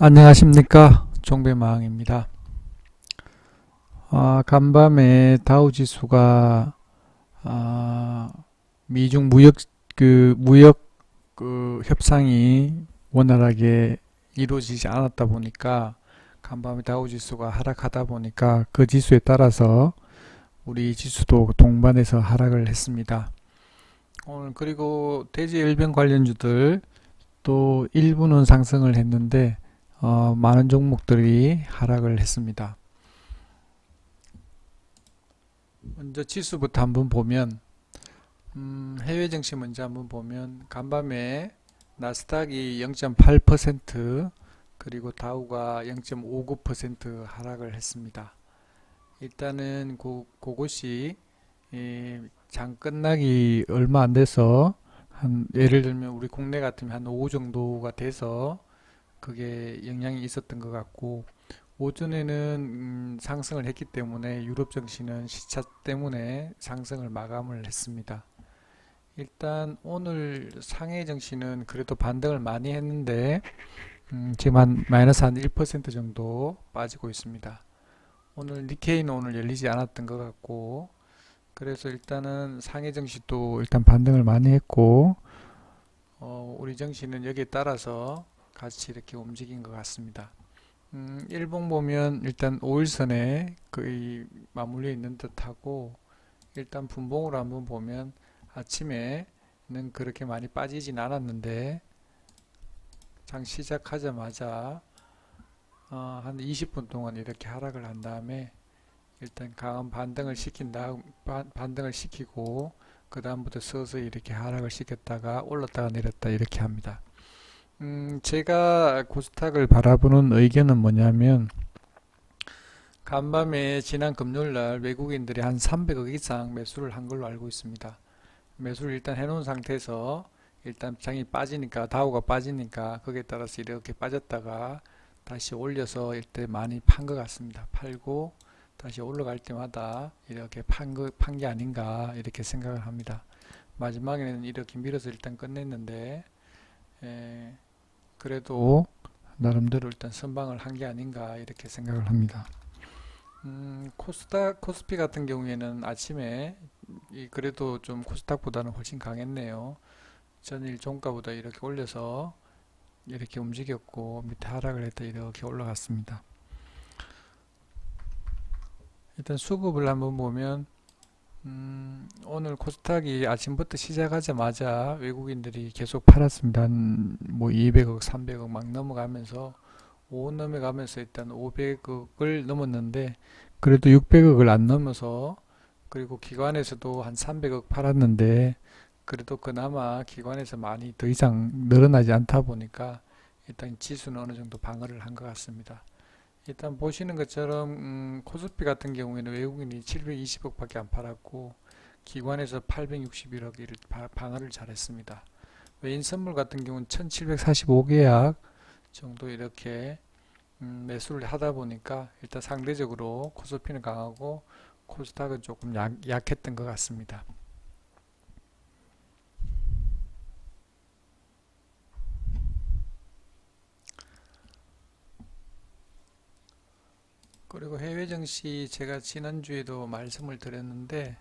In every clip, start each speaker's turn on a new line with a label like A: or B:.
A: 안녕하십니까, 종배마왕입니다. 간밤에 다우지수가 미중 무역 협상이 원활하게 이루어지지 않았다 보니까 간밤에 다우지수가 하락하다 보니까 그 지수에 따라서 우리 지수도 동반해서 하락을 했습니다. 오늘 그리고 대지열병 관련주들 또 일부는 상승을 했는데 많은 종목들이 하락을 했습니다. 먼저 지수부터 한번 보면 해외 증시 먼저 한번 보면 간밤에 나스닥이 0.8% 그리고 다우가 0.59% 하락을 했습니다. 일단은 그것이 장 끝나기 얼마 안 돼서 한 예를 들면 우리 국내 같으면 한 오후 정도가 돼서 그게 영향이 있었던 것 같고, 오전에는 상승을 했기 때문에 유럽 증시는 시차 때문에 상승을 마감을 했습니다. 일단 오늘 상해 증시는 그래도 반등을 많이 했는데 지금 한 마이너스 한 1% 정도 빠지고 있습니다. 오늘 니케이는 오늘 열리지 않았던 것 같고, 그래서 일단은 상해 증시도 일단 반등을 많이 했고, 우리 증시는 여기에 따라서 같이 이렇게 움직인 것 같습니다. 일봉 보면 일단 5일선에 거의 맞물려 있는 듯하고, 일단 분봉으로 한번 보면 아침에는 그렇게 많이 빠지진 않았는데 장 시작하자마자 한 20분 동안 이렇게 하락을 한 다음에 일단 강한 반등을 시키고 그 다음부터 서서히 이렇게 하락을 시켰다가 올랐다가 내렸다 이렇게 합니다. 제가 코스닥을 바라보는 의견은 뭐냐면, 간밤에 지난 금요일날 외국인들이 한 300억 이상 매수를 한 걸로 알고 있습니다. 매수를 일단 해놓은 상태에서 일단 장이 빠지니까, 다우가 빠지니까 거기에 따라서 이렇게 빠졌다가 다시 올려서 일단 많이 판 것 같습니다. 팔고 다시 올라갈 때마다 이렇게 판 게 아닌가 이렇게 생각을 합니다. 마지막에는 이렇게 밀어서 일단 끝냈는데, 그래도 나름대로 일단 선방을 한 게 아닌가 이렇게 생각을 합니다. 코스피 같은 경우에는 아침에 그래도 좀 코스닥보다는 훨씬 강했네요. 전일 종가보다 이렇게 올려서 이렇게 움직였고 밑에 하락을 했다 이렇게 올라갔습니다. 일단 수급을 한번 보면 오늘 코스닥이 아침부터 시작하자마자 외국인들이 계속 팔았습니다. 뭐 200억, 300억 막 넘어가면서 5억 넘어가면서 일단 500억을 넘었는데 그래도 600억을 안 넘어서, 그리고 기관에서도 한 300억 팔았는데 그래도 그나마 기관에서 많이 더 이상 늘어나지 않다 보니까 일단 지수는 어느 정도 방어를 한 것 같습니다. 일단 보시는 것처럼 코스피 같은 경우에는 외국인이 720억 밖에 안 팔았고 기관에서 861억을 방어를 잘했습니다. 외인 선물 같은 경우는 1745계약 정도 이렇게 매수를 하다 보니까 일단 상대적으로 코스피는 강하고 코스닥은 조금 약했던 것 같습니다. 그리고 해외 증시 제가 지난주에도 말씀을 드렸는데,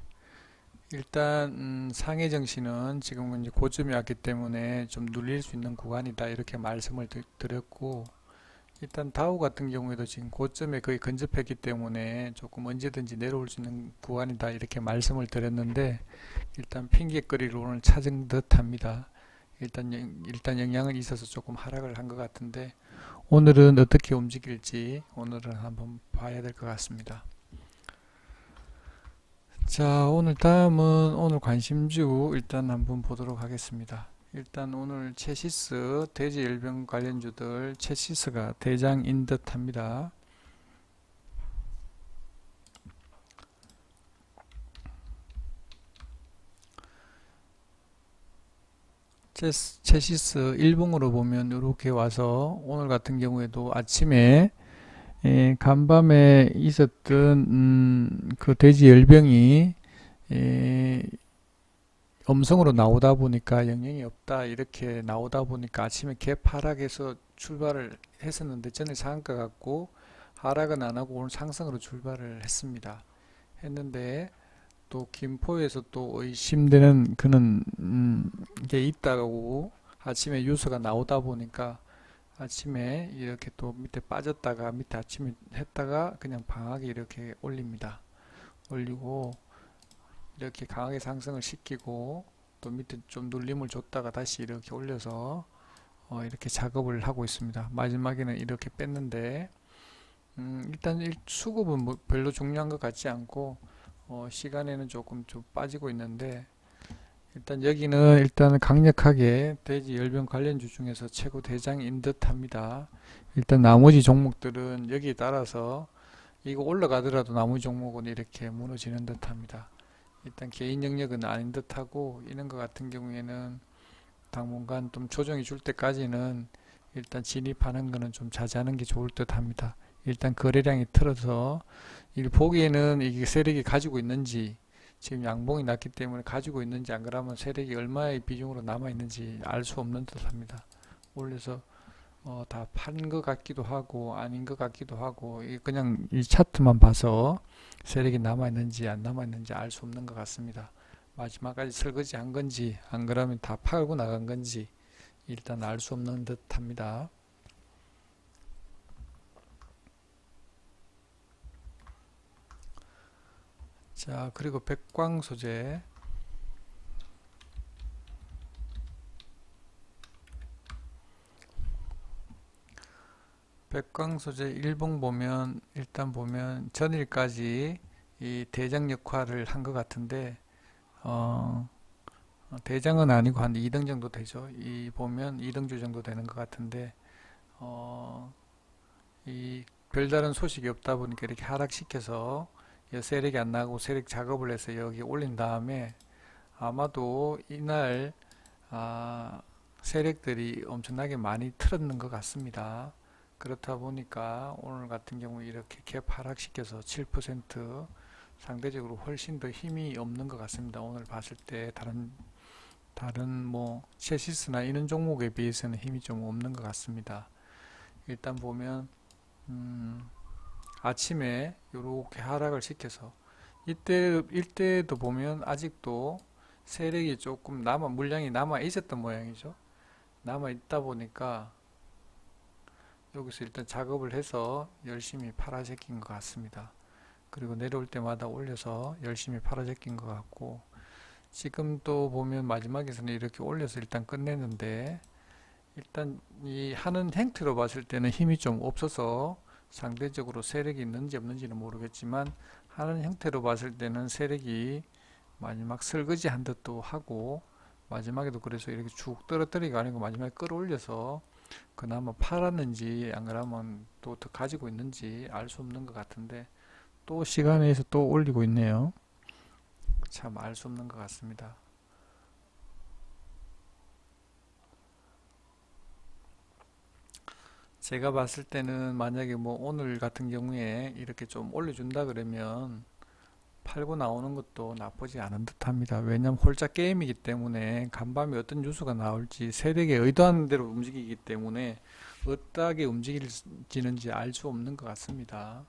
A: 일단 상해 증시는 지금은 이제 고점이 왔기 때문에 좀 눌릴 수 있는 구간이다 이렇게 말씀을 드렸고, 일단 다우 같은 경우에도 지금 고점에 거의 근접했기 때문에 조금 언제든지 내려올 수 있는 구간이다 이렇게 말씀을 드렸는데, 일단 핑계거리를 오늘 찾은 듯 합니다. 일단 영향은 있어서 조금 하락을 한 것 같은데, 오늘은 어떻게 움직일지 오늘은 한번 봐야 될 것 같습니다. 자, 오늘 다음은 오늘 관심주 일단 한번 보도록 하겠습니다. 일단 오늘 체시스 대지열병 관련주들 체시스가 대장인 듯 합니다. 체시스 일봉으로 보면 이렇게 와서 오늘 같은 경우에도 아침에 간밤에 있었던 그 돼지 열병이 음성으로 나오다 보니까 영향이 없다 이렇게 나오다 보니까 아침에 갭 하락해서 출발을 했었는데 전일 상한가 같고 하락은 안 하고 오늘 상승으로 출발을 했습니다. 했는데 또 김포에서 또 의심되는 그런 게 있다고 아침에 뉴스가 나오다 보니까 아침에 이렇게 또 밑에 빠졌다가 밑에 아침에 했다가 그냥 방하게 이렇게 올립니다. 올리고 이렇게 강하게 상승을 시키고 또 밑에 좀 눌림을 줬다가 다시 이렇게 올려서 이렇게 작업을 하고 있습니다. 마지막에는 이렇게 뺐는데 일단 수급은 뭐 별로 중요한 것 같지 않고 시간에는 조금 좀 빠지고 있는데 일단 여기는 일단 강력하게 돼지 열병 관련주 중에서 최고 대장인 듯 합니다. 일단 나머지 종목들은 여기에 따라서 이거 올라가더라도 나머지 종목은 이렇게 무너지는 듯 합니다. 일단 개인 영역은 아닌 듯 하고 이런 것 같은 경우에는 당분간 좀 조정이 줄 때까지는 일단 진입하는 거는 좀 자제하는 게 좋을 듯 합니다. 일단 거래량이 틀어서 보기에는 이게 세력이 가지고 있는지 지금 양봉이 났기 때문에 가지고 있는지 안 그러면 세력이 얼마의 비중으로 남아 있는지 알 수 없는 듯 합니다. 올려서 다 판 것 같기도 하고 아닌 것 같기도 하고 그냥 이 차트만 봐서 세력이 남아 있는지 안 남아 있는지 알 수 없는 것 같습니다. 마지막까지 설거지 한 건지 안 그러면 다 팔고 나간 건지 일단 알 수 없는 듯 합니다. 자, 그리고 백광 소재. 백광 소재 일봉 보면 일단 보면 전일까지 이 대장 역할을 한 것 같은데 대장은 아니고 한 2등 정도 되죠. 이 보면 2등주 정도 되는 것 같은데 어, 이 별다른 소식이 없다 보니까 이렇게 하락시켜서 세력이 안 나고 세력 작업을 해서 여기 올린 다음에 아마도 이날 세력들이 엄청나게 많이 틀었는 것 같습니다. 그렇다 보니까 오늘 같은 경우 이렇게 갭 하락시켜서 7% 상대적으로 훨씬 더 힘이 없는 것 같습니다. 오늘 봤을 때 다른 뭐 체시스나 이런 종목에 비해서는 힘이 좀 없는 것 같습니다. 일단 보면 아침에 이렇게 하락을 시켜서 이때도 보면 아직도 세력이 조금 물량이 남아 있었던 모양이죠. 남아 있다 보니까 여기서 일단 작업을 해서 열심히 팔아제낀 것 같습니다. 그리고 내려올 때마다 올려서 열심히 팔아제낀 것 같고 지금 또 보면 마지막에서는 이렇게 올려서 일단 끝내는데 일단 이 하는 행태로 봤을 때는 힘이 좀 없어서 상대적으로 세력이 있는지 없는지는 모르겠지만 하는 형태로 봤을 때는 세력이 마지막 설거지 한 듯도 하고 마지막에도 그래서 이렇게 쭉 떨어뜨리가 아니고 마지막에 끌어올려서 그나마 팔았는지 안 그러면 또 더 가지고 있는지 알 수 없는 것 같은데 또 시간에서 또 올리고 있네요. 참 알 수 없는 것 같습니다. 제가 봤을 때는 만약에 뭐 오늘 같은 경우에 이렇게 좀 올려준다 그러면 팔고 나오는 것도 나쁘지 않은 듯 합니다. 왜냐하면 홀짝 게임이기 때문에 간밤에 어떤 뉴스가 나올지 세력의 의도하는 대로 움직이기 때문에 어떻게 움직이는지 알 수 없는 것 같습니다.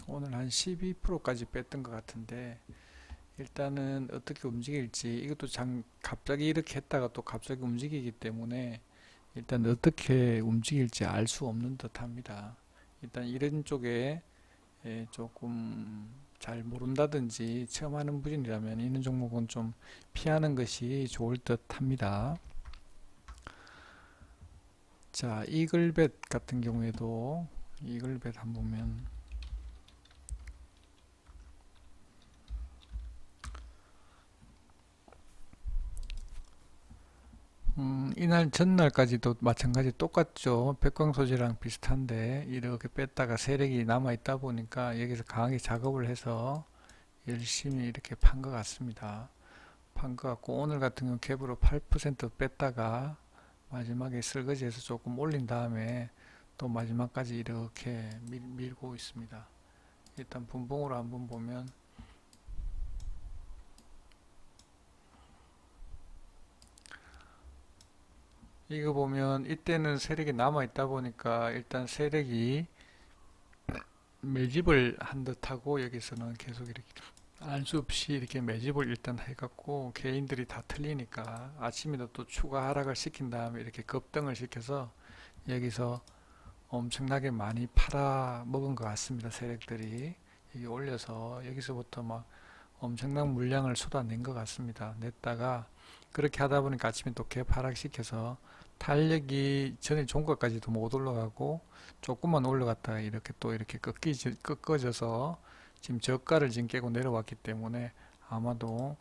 A: 오늘 한 12%까지 뺐던 것 같은데 일단은 어떻게 움직일지 이것도 갑자기 이렇게 했다가 또 갑자기 움직이기 때문에 일단 어떻게 움직일지 알 수 없는 듯 합니다. 일단 이런 쪽에 조금 잘 모른다든지 처음 하는 분이라면 이런 종목은 좀 피하는 것이 좋을 듯 합니다. 자, 이글벳 같은 경우에도 이글벳 한번 보면 이날 전날까지도 마찬가지 똑같죠. 백광소재랑 비슷한데 이렇게 뺐다가 세력이 남아 있다 보니까 여기서 강하게 작업을 해서 열심히 이렇게 판 것 같습니다. 판 것 같고 오늘 같은 경우 갭으로 8% 뺐다가 마지막에 설거지해서 조금 올린 다음에 또 마지막까지 이렇게 밀고 있습니다. 일단 분봉으로 한번 보면 이거 보면 이때는 세력이 남아 있다 보니까 일단 세력이 매집을 한 듯하고 여기서는 계속 이렇게 알 수 없이 이렇게 매집을 일단 해갖고 개인들이 다 틀리니까 아침에도 또 추가 하락을 시킨 다음에 이렇게 급등을 시켜서 여기서 엄청나게 많이 팔아 먹은 것 같습니다. 세력들이 이게 올려서 여기서부터 막 엄청난 물량을 쏟아낸 것 같습니다. 냈다가 그렇게 하다 보니까 아침에 또 개파락시켜서 탄력이 전일 종가까지도 못 올라가고 조금만 올라갔다가 이렇게 또 이렇게 꺾어져서 지금 저가를 지금 깨고 내려왔기 때문에 아마도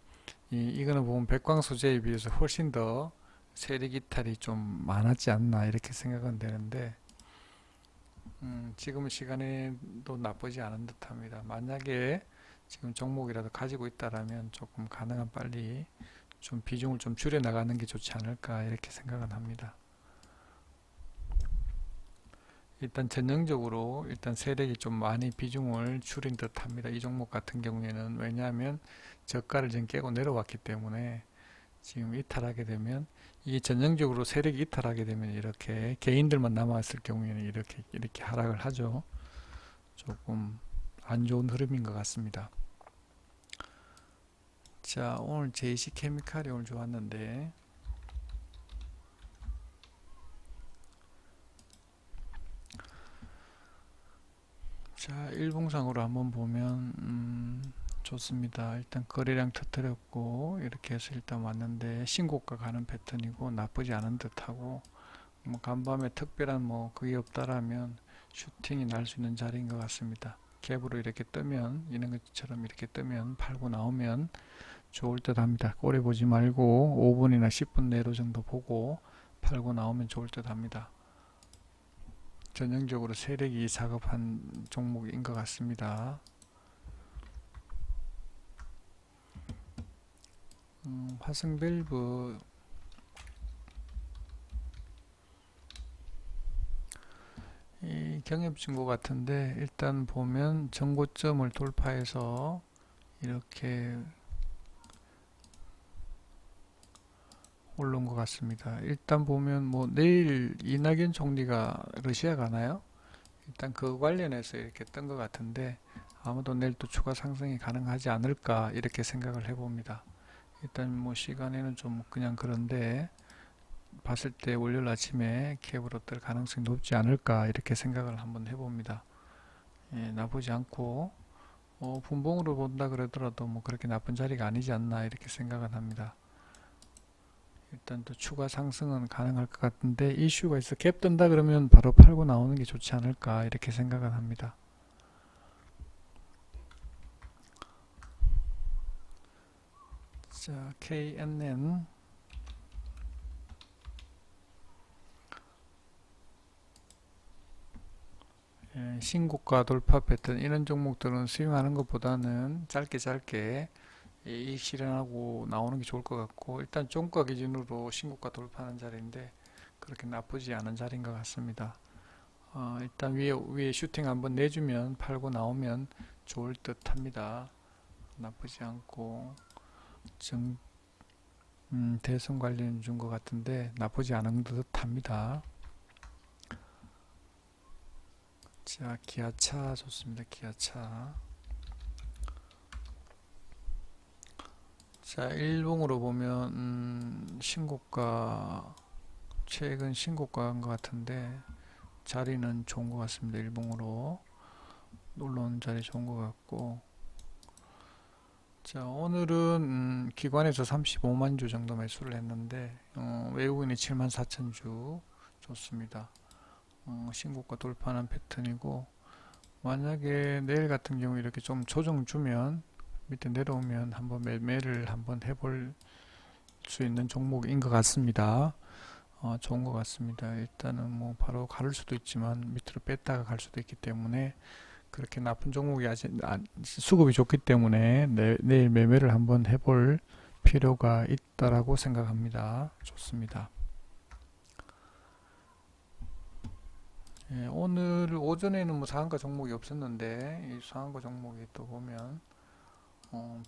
A: 이거는 보면 백광 소재에 비해서 훨씬 더 세력 이탈이 좀 많았지 않나 이렇게 생각은 되는데 지금 시간에도 나쁘지 않은 듯합니다. 만약에 지금 종목이라도 가지고 있다라면 조금 가능한 빨리 좀 비중을 좀 줄여 나가는 게 좋지 않을까 이렇게 생각은 합니다. 일단 전형적으로 일단 세력이 좀 많이 비중을 줄인 듯 합니다. 이 종목 같은 경우에는 왜냐하면 저가를 지금 깨고 내려왔기 때문에 지금 이탈하게 되면 이게 전형적으로 세력이 이탈하게 되면 이렇게 개인들만 남았을 경우에는 이렇게 하락을 하죠. 조금 안 좋은 흐름인 것 같습니다. 자, 오늘 JC케미칼이 오늘 좋았는데 자, 일봉상으로 한번 보면 좋습니다. 일단 거래량 터뜨렸고 이렇게 해서 일단 왔는데 신고가 가는 패턴이고 나쁘지 않은 듯하고 뭐 간밤에 특별한 뭐 그게 없다라면 슈팅이 날 수 있는 자리인 것 같습니다. 갭으로 이렇게 뜨면 이런 것처럼 이렇게 뜨면 팔고 나오면 좋을 듯 합니다. 오래 보지 말고 5분이나 10분 내로 정도 보고 팔고 나오면 좋을 듯 합니다. 전형적으로 세력이 작업한 종목인 것 같습니다. 화성밸브 이 경협증고 같은데 일단 보면 전고점을 돌파해서 이렇게 올라온 것 같습니다. 일단 보면 뭐 내일 이낙연 총리가 러시아 가나요? 일단 그 관련해서 이렇게 뜬 것 같은데 아마도 내일 또 추가 상승이 가능하지 않을까 이렇게 생각을 해봅니다. 일단 뭐 시간에는 좀 그냥 그런데 봤을 때 월요일 아침에 캡으로 뜰 가능성이 높지 않을까 이렇게 생각을 한번 해봅니다. 예, 나쁘지 않고 분봉으로 본다 그러더라도 뭐 그렇게 나쁜 자리가 아니지 않나 이렇게 생각을 합니다. 일단 또 추가 상승은 가능할 것 같은데 이슈가 있어 갭 뜬다 그러면 바로 팔고 나오는 게 좋지 않을까 이렇게 생각을 합니다. 자, KNN 신고가 돌파 패턴 이런 종목들은 스윙하는 것보다는 짧게 이익 실현하고 나오는 게 좋을 것 같고 일단 종가 기준으로 신고가 돌파하는 자리인데 그렇게 나쁘지 않은 자리인 것 같습니다. 일단 위에 슈팅 한번 내주면 팔고 나오면 좋을 듯 합니다. 나쁘지 않고 대선 관련 준 것 같은데 나쁘지 않은 듯 합니다. 자, 기아차 좋습니다. 기아차. 자, 일봉으로 보면 신고가 최근 신고가인 것 같은데 자리는 좋은 것 같습니다. 일봉으로 올라오는 자리 좋은 것 같고 자, 오늘은 기관에서 35만 주 정도 매수를 했는데 외국인이 7만 4천 주 좋습니다. 신고가 돌파하는 패턴이고 만약에 내일 같은 경우 이렇게 좀 조정 주면 밑에 내려오면 한번 매매를 한번 해볼 수 있는 종목인 것 같습니다. 좋은 것 같습니다. 일단은 뭐 바로 갈 수도 있지만 밑으로 뺐다가 갈 수도 있기 때문에 그렇게 나쁜 종목이 아직 수급이 좋기 때문에 내일 매매를 한번 해볼 필요가 있다라고 생각합니다. 좋습니다. 예, 오늘 오전에는 뭐 상한가 종목이 없었는데 이 상한가 종목이 또 보면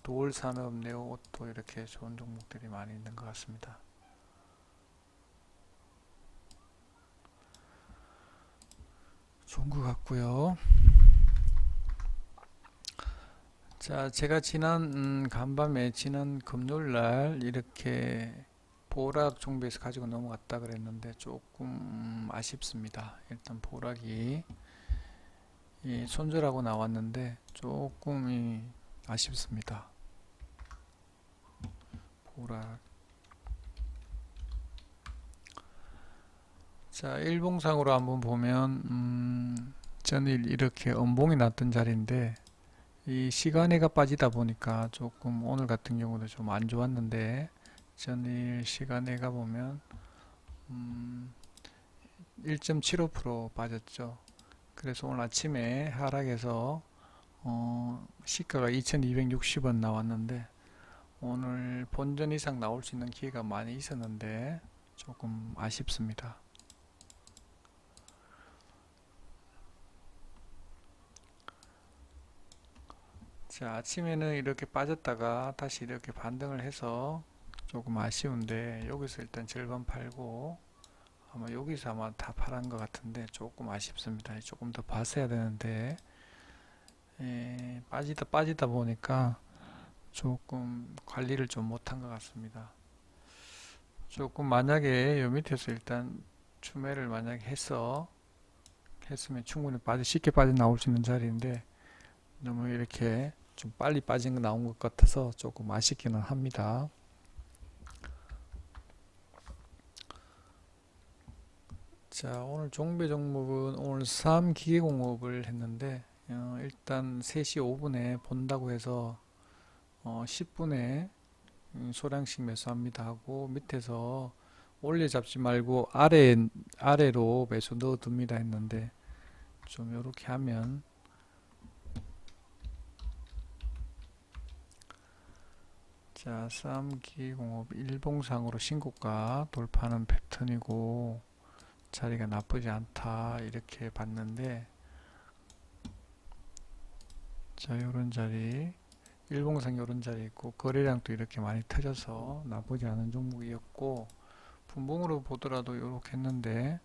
A: 도올산업, 네오오토 이렇게 좋은 종목들이 많이 있는 것 같습니다. 좋은 것 같고요. 자, 제가 간밤에 지난 금요일날 이렇게 보락 종배에서 가지고 넘어갔다 그랬는데 조금 아쉽습니다. 일단 보락이 손절하고 나왔는데 조금 아쉽습니다. 보락. 자, 일봉상으로 한번 보면 전일 이렇게 음봉이 났던 자리인데 이 시간애가 빠지다 보니까 조금 오늘 같은 경우도 좀 안 좋았는데 전일 시간애가 보면 1.75% 빠졌죠. 그래서 오늘 아침에 하락해서 시가가 2260원 나왔는데 오늘 본전 이상 나올 수 있는 기회가 많이 있었는데 조금 아쉽습니다. 자, 아침에는 이렇게 빠졌다가 다시 이렇게 반등을 해서 조금 아쉬운데 여기서 일단 절반 팔고 아마 여기서 아마 다 팔은 것 같은데 조금 아쉽습니다. 조금 더 봤어야 되는데 빠지다 보니까 조금 관리를 좀 못한 것 같습니다. 조금 만약에 요 밑에서 일단 추매를 만약에 했으면 충분히 쉽게 빠져나올 수 있는 자리인데 너무 이렇게 좀 빨리 빠진 거 나온 것 같아서 조금 아쉽기는 합니다. 자, 오늘 종배 종목은 오늘 3기계공업을 했는데 일단 3시 5분에 본다고 해서 10분에 소량씩 매수합니다 하고 밑에서 올려 잡지 말고 아래로 매수 넣어 둡니다 했는데 좀 이렇게 하면 자, 3기공업 일봉상으로 신고가 돌파하는 패턴이고 자리가 나쁘지 않다 이렇게 봤는데 자, 요런 자리 일봉상 요런 자리 있고 거래량도 이렇게 많이 터져서 나쁘지 않은 종목이었고 분봉으로 보더라도 요렇게 했는데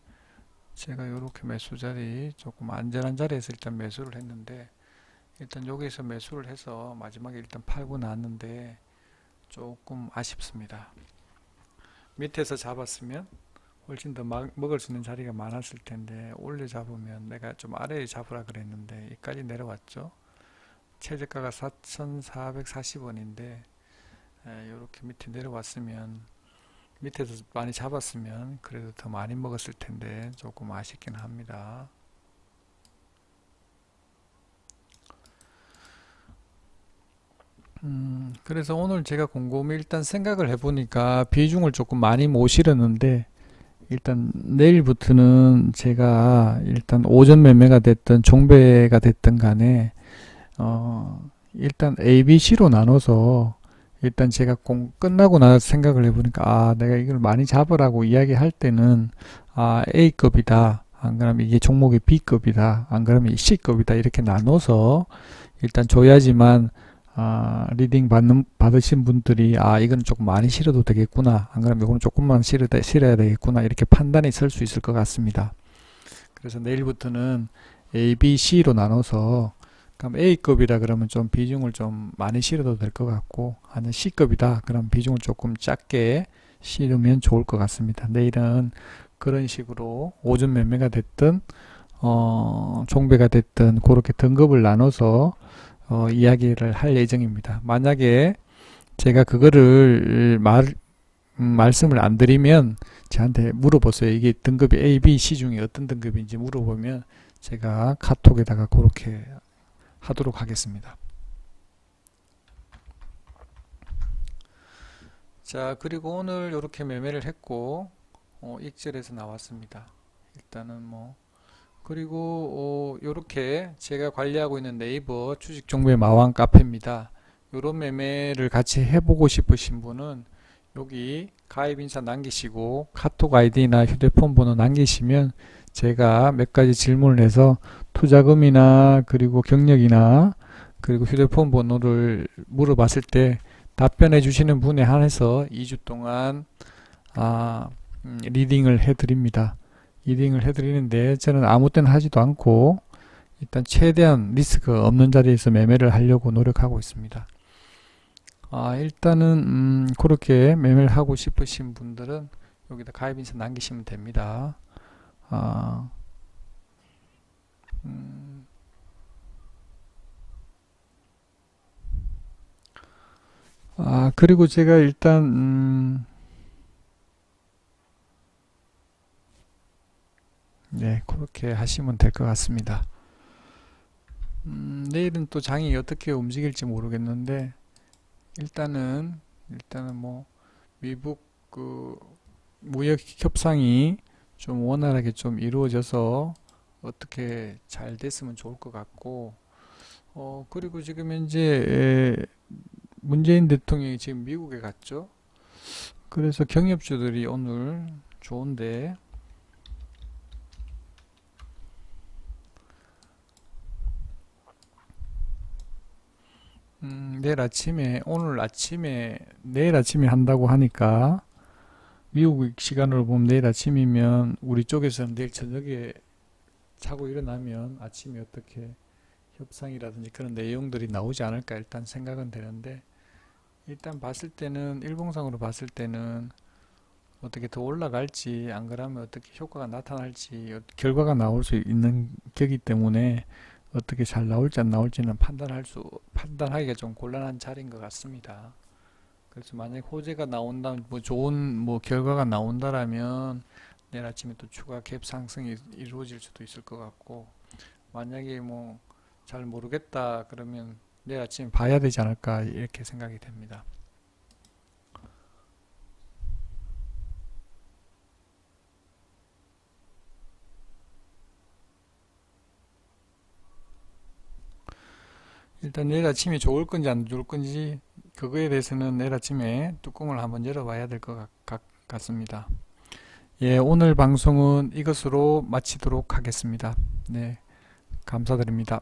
A: 제가 요렇게 매수 자리 조금 안전한 자리에서 일단 매수를 했는데 일단 여기서 매수를 해서 마지막에 일단 팔고 나왔는데 조금 아쉽습니다. 밑에서 잡았으면 훨씬 더 먹을 수 있는 자리가 많았을 텐데 올려 잡으면 내가 좀 아래에 잡으라 그랬는데 여기까지 내려왔죠. 최저가가 4,440원인데 이렇게 밑에 내려왔으면 밑에서 많이 잡았으면 그래도 더 많이 먹었을 텐데 조금 아쉽긴 합니다. 그래서 오늘 제가 곰곰이 일단 생각을 해보니까 비중을 조금 많이 못 실었는데 일단 내일부터는 제가 일단 오전 매매가 됐든 종배가 됐든 간에 일단 A, B, C로 나눠서 일단 제가 끝나고 나서 생각을 해보니까 내가 이걸 많이 잡으라고 이야기할 때는 A급이다 안 그러면 이게 종목이 B급이다 안 그러면 C급이다 이렇게 나눠서 일단 줘야지만 리딩 받으신 분들이 이건 조금 많이 실어도 되겠구나 안 그러면 이거는 조금만 실어야 되겠구나 이렇게 판단이 설 수 있을 것 같습니다. 그래서 내일부터는 A, B, C로 나눠서 그럼 A급이다 그러면 좀 비중을 좀 많이 실어도 될 것 같고 아니면 C급이다 그럼 비중을 조금 작게 실으면 좋을 것 같습니다. 내일은 그런 식으로 오전 매매가 됐든 종배가 됐든 그렇게 등급을 나눠서 이야기를 할 예정입니다. 만약에 제가 그거를 말씀을 안 드리면 저한테 물어보세요. 이게 등급이 A, B, C 중에 어떤 등급인지 물어보면 제가 카톡에다가 그렇게 하도록 하겠습니다. 자, 그리고 오늘 이렇게 매매를 했고 익절에서 나왔습니다. 일단은 그리고 요렇게 제가 관리하고 있는 네이버 주식종배 마왕 카페입니다. 요런 매매를 같이 해보고 싶으신 분은 여기 가입 인사 남기시고 카톡 아이디나 휴대폰 번호 남기시면 제가 몇 가지 질문을 해서 투자금이나 그리고 경력이나 그리고 휴대폰 번호를 물어봤을 때 답변해 주시는 분에 한해서 2주 동안 리딩을 해 드립니다. 리딩을 해드리는데 저는 아무 때나 하지도 않고 일단 최대한 리스크 없는 자리에서 매매를 하려고 노력하고 있습니다. 일단은 그렇게 매매를 하고 싶으신 분들은 여기다 가입 인사 남기시면 됩니다. 아, 음, 그리고 제가 일단 네, 그렇게 하시면 될 것 같습니다. 내일은 또 장이 어떻게 움직일지 모르겠는데 일단은 뭐 미국 그 무역 협상이 좀 원활하게 좀 이루어져서 어떻게 잘 됐으면 좋을 것 같고 그리고 지금 현재 문재인 대통령이 지금 미국에 갔죠. 그래서 경협주들이 오늘 좋은데 내일 아침에 한다고 하니까 미국 시간으로 보면 내일 아침이면 우리 쪽에서는 내일 저녁에 자고 일어나면 아침에 어떻게 협상이라든지 그런 내용들이 나오지 않을까 일단 생각은 되는데 일단 봤을 때는 일봉상으로 봤을 때는 어떻게 더 올라갈지 안 그러면 어떻게 효과가 나타날지 결과가 나올 수 있는 거기 때문에 어떻게 잘 나올지 안 나올지는 판단하기가 좀 곤란한 자리인 것 같습니다. 그래서 만약에 호재가 나온다면 뭐 좋은 뭐 결과가 나온다라면 내일 아침에 또 추가 갭 상승이 이루어질 수도 있을 것 같고 만약에 뭐 잘 모르겠다 그러면 내일 아침에 봐야 되지 않을까 이렇게 생각이 됩니다. 일단 내일 아침에 좋을 건지 안 좋을 건지 그거에 대해서는 내일 아침에 뚜껑을 한번 열어봐야 될 것 같습니다. 예, 오늘 방송은 이것으로 마치도록 하겠습니다. 네, 감사드립니다.